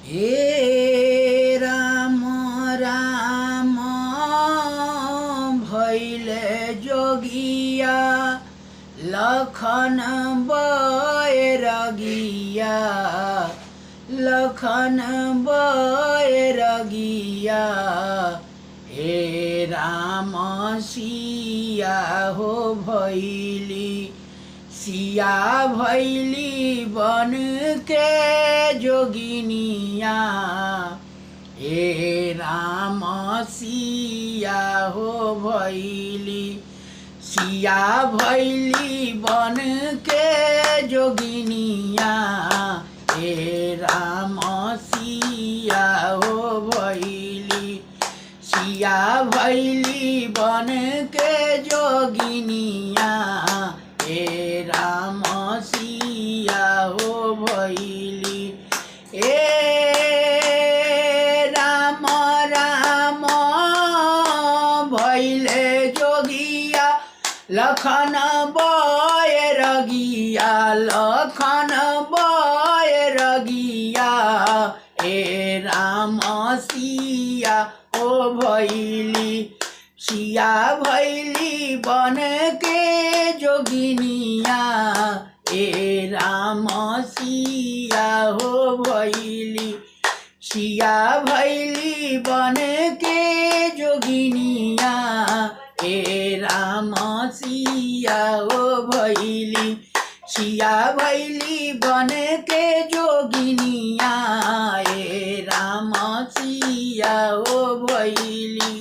हे राम राम भैले जोगिया लखन बैरगिया लखन बैरगिया हे राम सिया हो भैली सिया भैली बन के जोगिनिया हे राम सिया हो भैली सिया भैली बन के जोगिनिया हे राम सिया हो भैली सिया भैली बन के जोगिनिया हे राम सिया हो भैली हे राम राम भैले जोगिया लखन बैरगिया लखन बैरगिया हे राम सिया हो भैली सिया भैली बन के जोगिनिया हे राम सिया हो भैली सिया भैली बन के जोगिनिया हे राम सिया हो भैली सिया भैली बन के जोगिनिया हे राम सिया हो भैली।